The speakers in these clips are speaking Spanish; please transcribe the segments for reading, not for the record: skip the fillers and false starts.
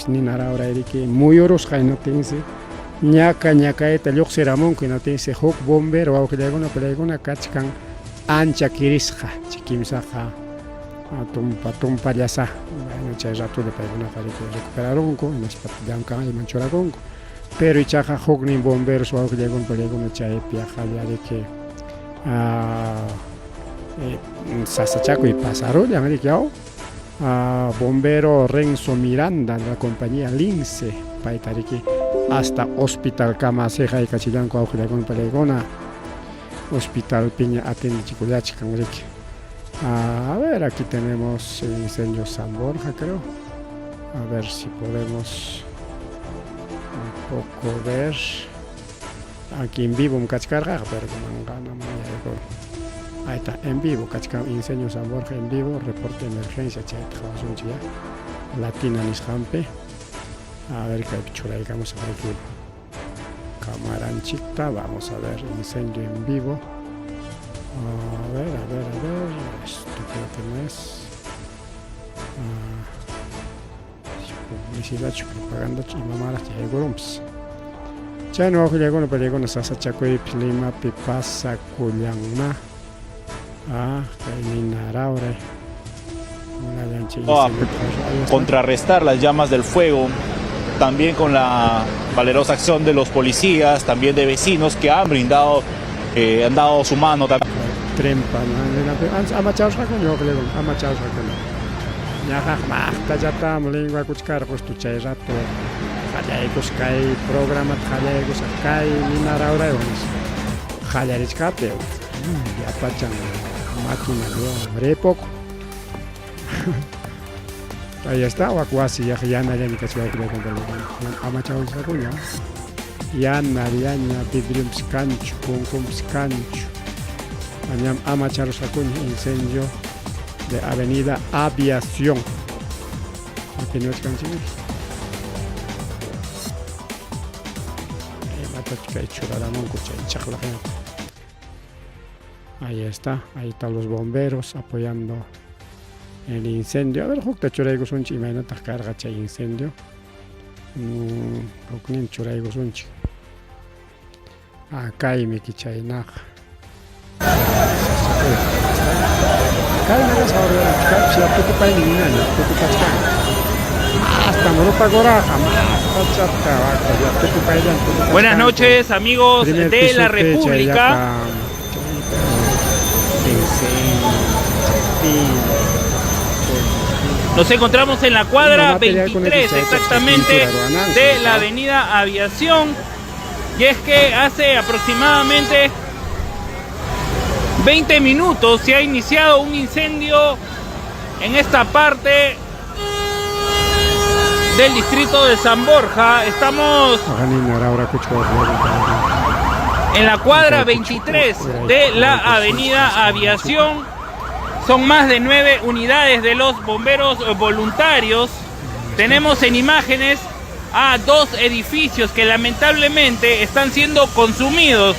ninara ahora que muy oros no tense ñaka eta lluqsiramon que no tense huk bombero awqillaykuna palaykuna kachkan ancha kirisqa chikimsaqa tumpa llasa chay ratulla paykunaqa recuperaronku imaspaqa llamkan iman churakunku pero ichaqa huknin bomberos wawqillaykuna palaykuna chaypi qallariki sasachakuy pasarullan rikiaw bombero Renzo Miranda de la compañía Lince paytariki hasta hospital kama seja kachillanku awqillaykuna palaykuna hospital piña atendichikullachkan riki. A ver, aquí tenemos el incendio San Borja, creo. A ver si podemos un poco ver. Aquí en vivo un cachcarga, pero ahí está, en vivo, incendio San Borja en vivo, reporte de emergencia, Latina Nisjampe. A ver qué chula, digamos, a ver aquí. Camaranchita, vamos a ver, incendio en vivo. A ver, esto creo que no es publicidad, propaganda y mamadas que hay grumps. Ya no hago llego no pelego no sasa chacoy plima pipasa culiangna. Caminará ahora. Contrarrestar las llamas del fuego, también con la valerosa acción de los policías, también de vecinos que han brindado, han dado su mano también. Trempa, amachaos con yo creo, amachaos con ya mahta ya ta lengua kuchkar pues tu chay rato jaya kuskai programa jaya kuskai minara ahora es jaya escape ya pachan máquina yo repok ahí está wakwasi ya nada ni cachua creo con amachaos con ya nada vidrium scancho con scancho Amacharos incendio de Avenida Aviación. Ahí están los bomberos apoyando el incendio. A ver, Jukta Churaigo Sunchi, imagínate carga chay incendio. Juknin Churaigo Sunchi. Acá y me quichainaj. Buenas noches, amigos de la República. Nos encontramos en la cuadra 23 exactamente de la Avenida Aviación, y es que hace aproximadamente 20 minutos se ha iniciado un incendio en esta parte del distrito de San Borja. Estamos en la cuadra 23 de la Avenida Aviación. Son más de 9 unidades de los bomberos voluntarios. Tenemos en imágenes a 2 edificios que lamentablemente están siendo consumidos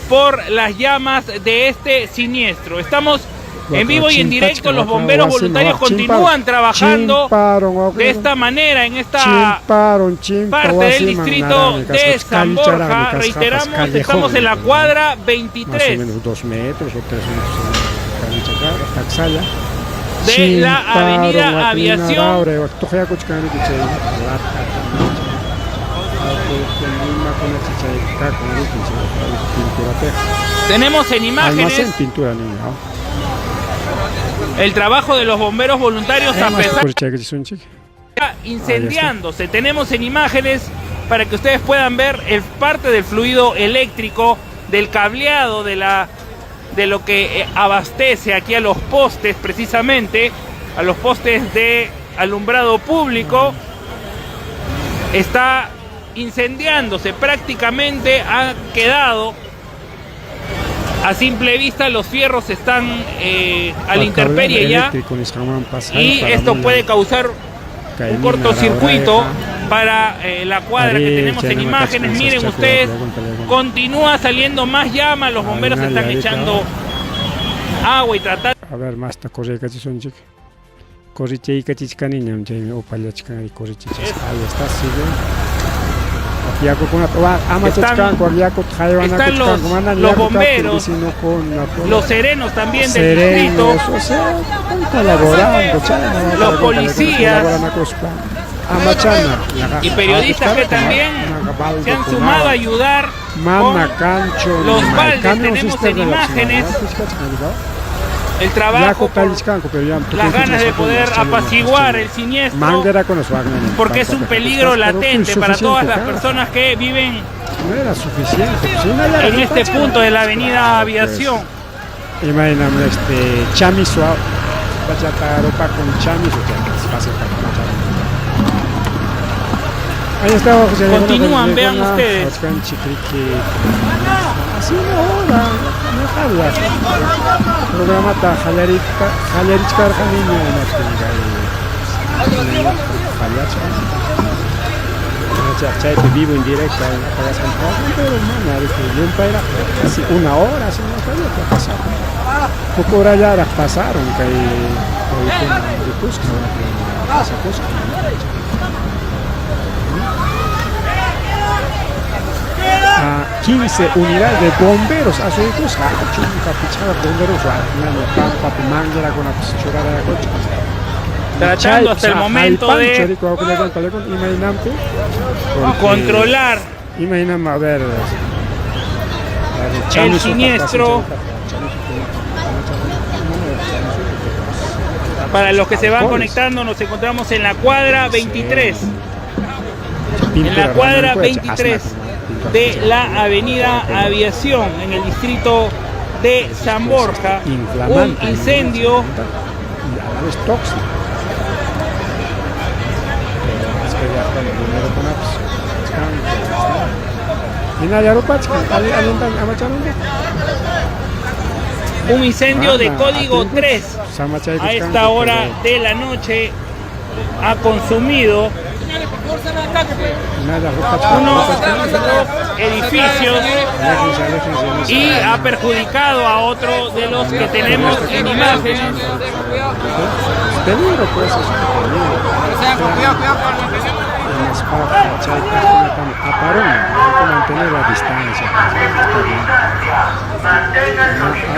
por las llamas de este siniestro. Estamos en vivo y en directo. Los bomberos voluntarios continúan trabajando de esta manera en esta parte del distrito de San Borja. Reiteramos, estamos en la cuadra 23 de la Avenida Aviación. Tenemos en imágenes el trabajo de los bomberos voluntarios a pesar de incendiándose. Tenemos en imágenes para que ustedes puedan ver parte del fluido eléctrico, del cableado de lo que abastece aquí a los postes, precisamente a los postes de alumbrado público. Está incendiándose, prácticamente ha quedado a simple vista, los fierros están a la intemperie ya, y esto puede causar un cortocircuito para la cuadra que tenemos en imágenes. Miren ustedes, continúa saliendo más llama, los bomberos están echando agua y tratando. A ver, más corre que son Corricheica chichcaniñam chaymi upallachkan corrichichas. Ahí está, sigue. Yaku kuna amachachkan con yaku están los bomberos, los serenos también del distrito, o sea, están colaborando, los policías y periodistas que también se han sumado a ayudar con los baldes. Tenemos en imágenes el trabajo, las ganas de poder apaciguar el siniestro, porque es un peligro latente para todas las personas que viven en este punto de la avenida Aviación. Imagíname chamiso, ropa con chamiso, ahí está. Continúan, vean ustedes. Así ahora, no hablas. Programa ta Jalerichkar Janino en vivo en directo para San Pablo, pero casi una hora, así no sabía qué pasar. Poco hora ya pasaron que de Cusco, esa Cusco. 15 unidades de bomberos a su Cusco, bomberos, tratando hasta el momento de controlar el siniestro. Para los que se van conectando, nos encontramos en la cuadra 23. En la cuadra 23 de la avenida Aviación, en el distrito de San Borja. Un incendio de código 3 a esta hora de la noche ha consumido unos edificios y ha perjudicado a otro de los que tenemos en imágenes. Mantener la distancia.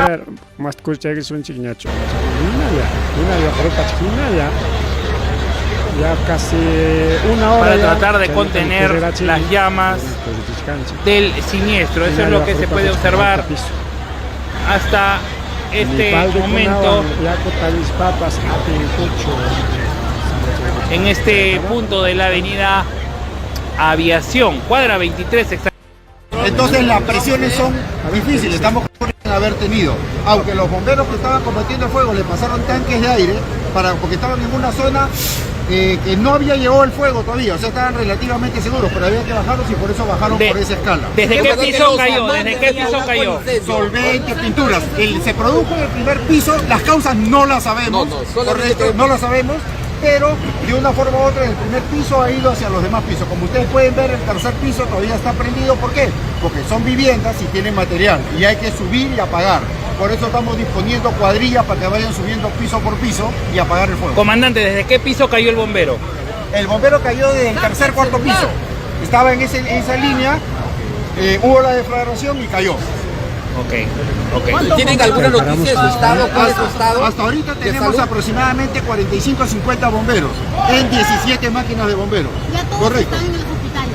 A ver, más escucha que son chiquiñachos. Ya casi una hora para tratar de contener las llamas del siniestro. Eso es lo que se puede observar hasta este momento en este punto de la avenida Aviación, cuadra 23 exactamente. Entonces las presiones son difíciles, estamos por haber tenido, aunque los bomberos que estaban combatiendo el fuego le pasaron tanques de aire porque estaban en una zona que no había llegado el fuego todavía, o sea, estaban relativamente seguros, pero había que bajarlos y por eso bajaron por esa escala. ¿Desde qué piso cayó? ¿Desde qué piso cayó? Solvente, pinturas. Se produjo en el primer piso, las causas no las sabemos, correcto, no las sabemos, pero de una forma u otra el primer piso ha ido hacia los demás pisos. Como ustedes pueden ver, el tercer piso todavía está prendido. ¿Por qué? Porque son viviendas y tienen material y hay que subir y apagar. Por eso estamos disponiendo cuadrillas para que vayan subiendo piso por piso y apagar el fuego. Comandante, ¿desde qué piso cayó el bombero? El bombero cayó desde el tercer, cuarto piso. Estaba en esa línea, hubo la deflagración y cayó. Ok. ¿Tienen alguna noticia de su estado? ¿Cuál es su estado? Hasta ahorita tenemos aproximadamente 45 a 50 bomberos en 17 máquinas de bomberos. Ya todos correcto. están en el hospital.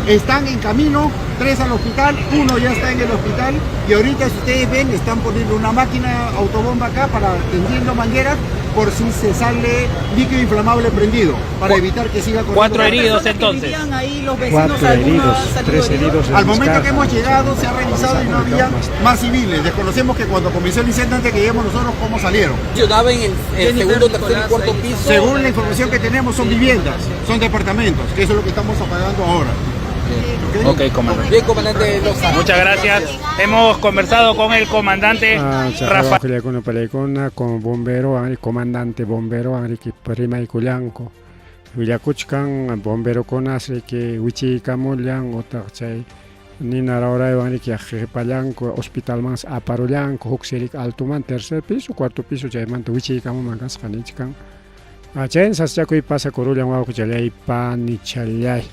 Están en camino, 3 al hospital, 1 ya está en el hospital y ahorita, si ustedes ven, están poniendo una máquina autobomba acá para tendiendo mangueras por si se sale líquido inflamable prendido, para evitar que siga corriendo. 4 heridos entonces. Ahí, los 4 heridos, 3 heridos. Al momento que hemos llegado se ha revisado y no había más civiles. Desconocemos que cuando comenzó el incendio, antes que lleguemos nosotros, cómo salieron. ¿Funcionaba en el segundo, tercer y cuarto piso? Según la información que tenemos, son viviendas, son departamentos, que eso es lo que estamos apagando ahora. Ok, comandante. Bien, comandante Loza. Muchas gracias. Hemos conversado con el comandante Rafael. Con bombero, el comandante bombero, que prima y culianco. Villacuchcan, bombero con asre que Wichi Camulyan, Otachay, Nina Raura, que Jepalanco, Hospital Más Aparulanco, Huxeric Altuman, tercer piso, cuarto piso, Jaiman, Wichi Camumagas, Hanichkan. Achen saschakuy pasa corullan waukuchalay pani chalay.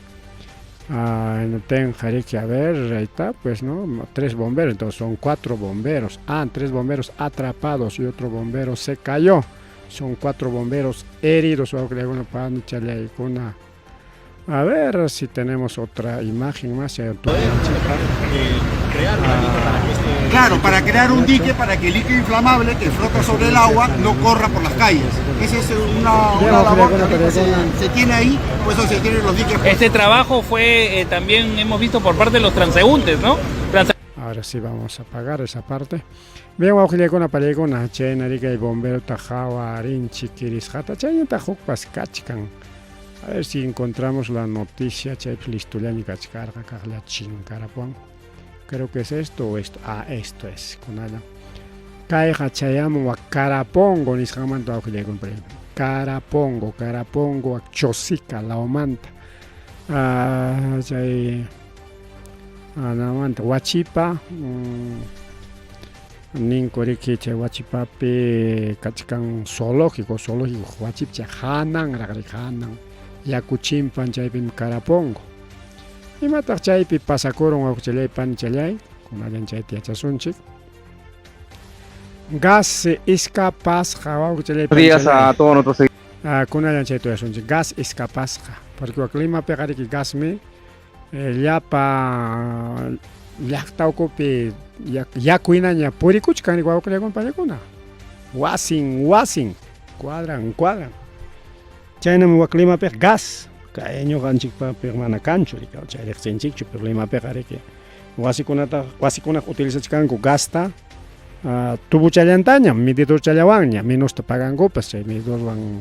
No tengo que a ver, ahí está, pues no, 3 bomberos, entonces son 4 bomberos. 3 bomberos atrapados y otro bombero se cayó. Son 4 bomberos heridos. A ver si tenemos otra imagen más. Claro, para crear un dique para que el líquido inflamable que flota sobre el agua no corra por las calles. Esa es una labor que ahorita se tiene ahí, por eso se tienen los diques. Este trabajo fue también hemos visto por parte de los transeúntes, ¿no? Ahora sí vamos a apagar esa parte. Bien, con una chena, y bombero tajawa, arinchi, kirisjata, chayna tajuk paskachkan. A ver si encontramos la noticia, chay listulani kachkarga, kagla chinkarapon. Creo que es esto o esto. Esto es con ala. Kaiha chayamo a Carapongo, ni jamando a Carapongo, Carapongo, a Chosica, la omanta. Chay. Anamanta, Huachipa. Ninkoriki chay Huachipapi, Kachikan zoológico, Huachipcha, Hanan, Ragrihanan. Yakuchimpan chaypim Carapongo. Y matar chaypi pasacoron a uchelay pan chalay, con alguien chay tiachasunchik. Gas escapas, jawa uchelay pan días a todos nuestros seguidores. con alguien chay tiachasunchik. Gas escapas, porque el clima pegari que gas me, ya pa, ya taucopi, ya cuinaña, purikuchkani guau que le acompaña. Wasing, cuadran. Chayna mi clima peg gas. Kaeño ganchik pa permana cancho y caucha electrenchik chu problema pegare que wasikuna utiliza chikanku gasta tubu chayantaña medidor chayawaña menos te pagan gopas chay medidor van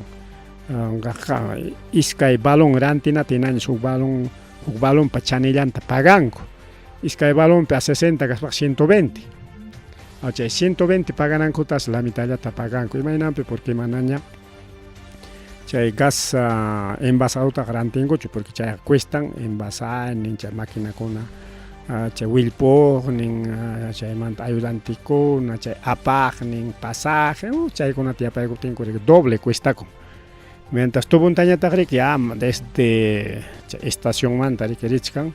gaja iskay balón rantina tinañ su balón pa chanillanta paganko iskay balón pa 60 gaspa 120 chay 120 pagananko tas la mitad ya ta paganko imaginampe porque manaña chay gas envasado ta garantingo porque chay cuestan envasar en chay máquina con chay wilpo nin chay manta ayudantico chay apag nin pasaje chay con tía pa doble cuesta con mientras tuvo un taña tagri que desde estación manta que richkan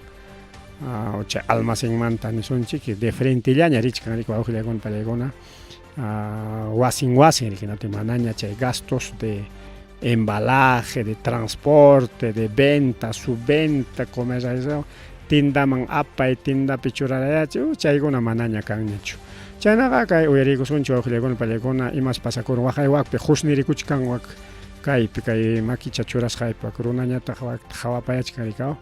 chay almacén manta ni son chiqui de frente ya richkan ri con con palegona wasing que no te manaña chay gastos de embalaje, de transporte, de venta, subventa, comercialización, tinda man apa y tinda pichuraya, chaygo una manaña cancho. Chaynaga kai uyarigo suncho con palegona y más pasa con wajay wak pe husni rikuchkan wak kai maki chachuras hay pa corunaña jawapayach caricao.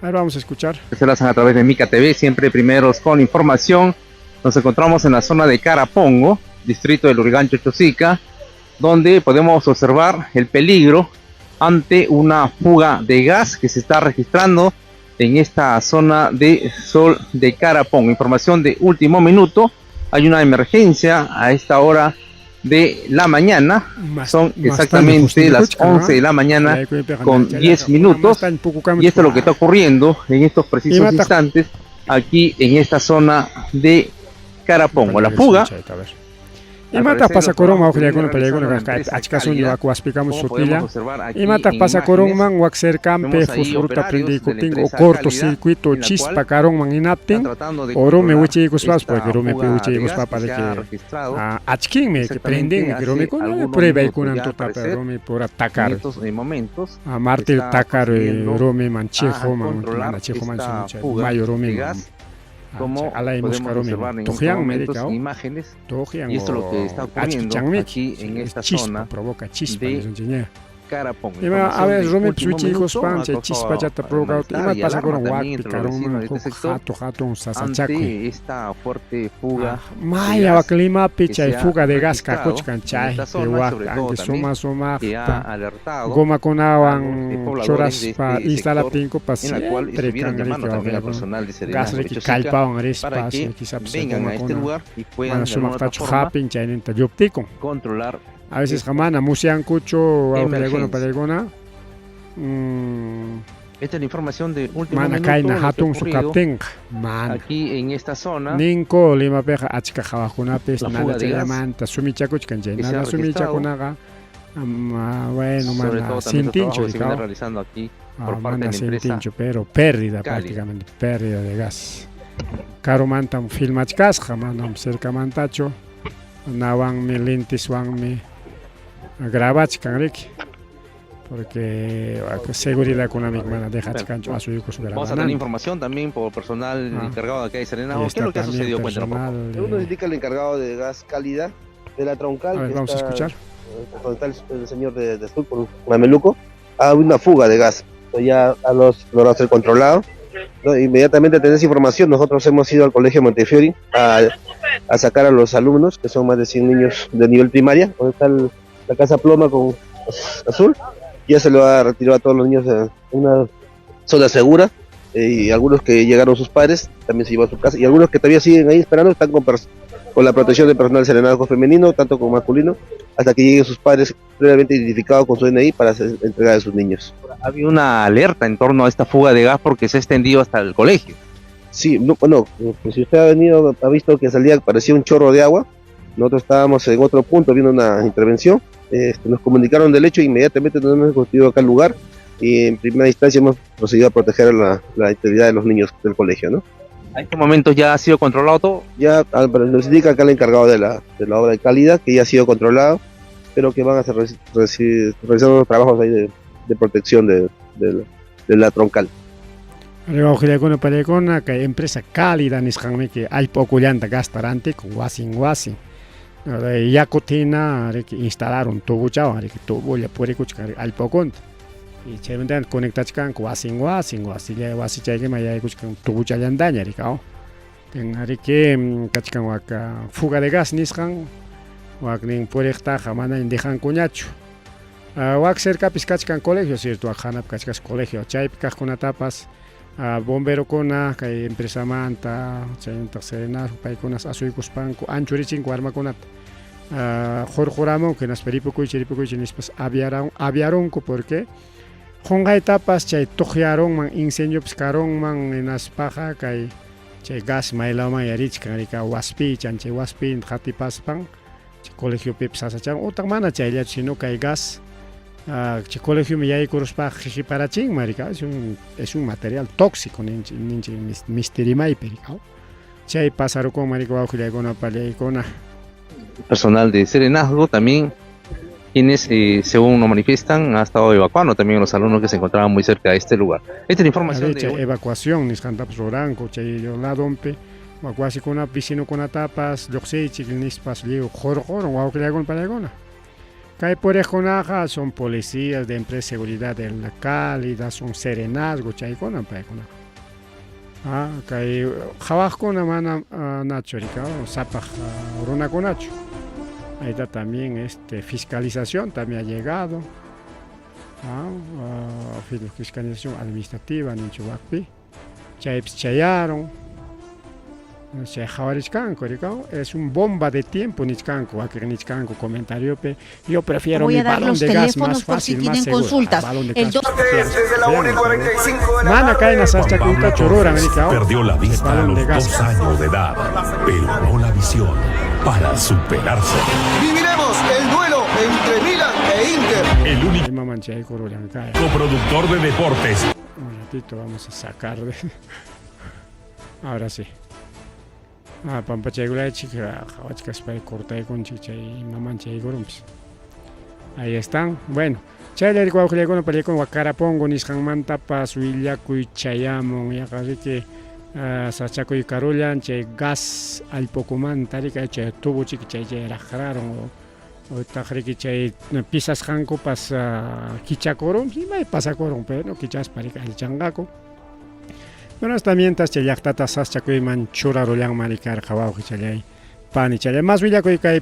Ahora vamos a escuchar. Se lanzan a través de Mica TV, siempre primeros con información. Nos encontramos en la zona de Carapongo, distrito del Lurigancho Chosica, donde podemos observar el peligro ante una fuga de gas que se está registrando en esta zona de Sol de Carapongo. Información de último minuto, hay una emergencia a esta hora de la mañana, son exactamente las 11 de la mañana con 10 minutos y esto es lo que está ocurriendo en estos precisos instantes aquí en esta zona de Carapongo. La fuga y matas pasa coroma o con peligro achcasun yo explicamos sutilla y matas pasa coroma o hacer campe fruta prendi coping o corto circuito chispa caron man inapten oro me uchi guspas porque oro me uchi guspa para que achkin me que prenden que oro me con prueba y con antota pero me por atacar a martir atacar oro me manchejo man mayor me como podemos observar en estos momentos imágenes y esto es lo que está ocurriendo aquí en esta zona de Carapongo. A ver, Rome Psuchi Gospanche, Chispa Chata Proga, y pasa con Huapi, Caroma, Jato, Sasachaco. Esta fuerte fuga. Maya, clima, picha y fuga de gas, Cacochcan, Chay, Huaca, que suma, Goma con Awan, Choras, instala Pinco, paciente, gas, Calpa, Respas, quizás vengan a este lugar y puedan controlar. A veces jamana musian cucho palegona esta es la información de último minuto hatun su capten aquí en esta zona ninko lima peja achka jawajuna pes nada te manta sumichakuch kanje nada sumichakunaga Bueno, Sobre mana, todo sin también los tincho, trabajos que se viene Ricao. realizando aquí por parte de Mana, la sin empresa. tincho, pero pérdida Cálida. prácticamente, pérdida de gas. Caro mantam filmachkasqa, manam cerca mantacho. Nawanmi, lintiswanmi grabachkan riki. Porque seguridad económica mana dejachkancho a su hijo su Vamos a tener información también por personal encargado de acá de Serenazgo. ¿Qué es lo que ha sucedido? Cuéntanos, por favor. Según nos indica el encargado de gas cálida de la troncal, A ver, que vamos a está, escuchar. donde está el señor de sur, por Mameluco, ha habido una fuga de gas. Ya logrado ser controlado. ¿No? Inmediatamente tenés información, nosotros hemos ido al colegio Montefiori a sacar a los alumnos, que son más de 100 niños de nivel primaria, donde está la casa ploma con azul. Ya se lo ha retirado a todos los niños a una zona segura, y algunos que llegaron sus padres también se llevan a su casa, y algunos que todavía siguen ahí esperando están con la protección del personal serenazgo femenino, tanto como masculino, hasta que lleguen sus padres previamente identificados con su DNI para hacer entrega de sus niños. Había una alerta en torno a esta fuga de gas porque se ha extendido hasta el colegio. Sí, bueno, pues si usted ha visto que parecía un chorro de agua. Nosotros estábamos en otro punto viendo una intervención. Nos comunicaron del hecho e inmediatamente nos hemos constituido acá al lugar, y en primera instancia hemos procedido a proteger la integridad de los niños del colegio, ¿no? ¿A este momento ya ha sido controlado todo? Ya nos indica acá el encargado de la obra de calidad que ya ha sido controlado, pero que van a hacer realizando los trabajos ahí de protección de la troncal. Rewawqilakuna pallaykuna kay empresa cálida nisqanmi que hay poco llanta gastarante con wasin. Yakutina instalaron tubuchawan tubulla purikuchka hay poco. Y chaymantan conectachkan wasin wasilla wasichayki mayaykuchkan tubuchallantaña rikao. Tenariki kachkan waka fuga de gas nisqan waknin puriqtaqa mana dejankuñachu. Wak cercapis kachkan colegio, cierto, hanap kachkas colegio, chaypi kaqkunatapas bomberokuna kay empresamanta chaynta Serenazgo paykunas asuykuspanku anchurichinku armakunata jorjoramon que nas chiripukuy nispas aviaronku porque qunqaytapas chay tuqyaronman incendiopis karonman ninaspaqa kay chay gas maylaman yarichkan rika waspi chay waspi qatipaspan chay colegiopipis sasachan utaq mana chayllachu sino kay gas chay colegio mi yaykuruspaqa qiqiparachin marica, es un material tóxico ninchi mistirimaypi rika. Chay pasarukun marica wawqillaykuna pallaykuna. Personal de Serenazgo también, quienes según nos manifiestan ha estado evacuando también a los alumnos que se encontraban muy cerca de este lugar. Esta es la información de evacuación nisqantapas ruranku chay ladonpi evacuasikuna vecinokunatapas lluqsiychik nispas lliw jorqoron wawqillaykuna pallaykuna. Kay puriqkunaqa son policías de empresa de seguridad de la cálida, son Serenazgo chaykuna paykuna. Kay qhawaqkuna mana nachu rika, sapaq runakunachu. Ahí está también fiscalización, también ha llegado. Fiscalización administrativa ninchu waqpi. Chaypis chayaron. Es un bomba de tiempo nichkanko, nichkanko comentario pe. Yo prefiero mi balón de gas más fácil, más seguro. Consultas. El Mana caen a Sachacuta Chorora, América. Perdió la vista a los 2 años de edad, pero no la visión para superarse. Viviremos el duelo entre Milan e Inter. El único coproductor de deportes. Un ratito vamos a sacar de... Ahora sí. Pampachaygulay chica, Hawachkaspay cortay con chichay, mamancha y gorumpis. Ahí están. Bueno, Chayler Guauclecono Palecon Wakarapongo, Nishanmanta Paz, Willacuy, Chayamon, Yakarike, Sachaco y Carolan, Che gas al Pocuman, Tarika, Che tubo chiquichay, Rajaron, o Tajriki Chay, Pisas Hanco, pasa Kichacorum, y me pasa corum, pero Kichas Parica el Changaco. Bueno, también tas chayaqtatas saschakuy manchura rolang marikar qhawawqi chalay pani chalay mas willakuy kay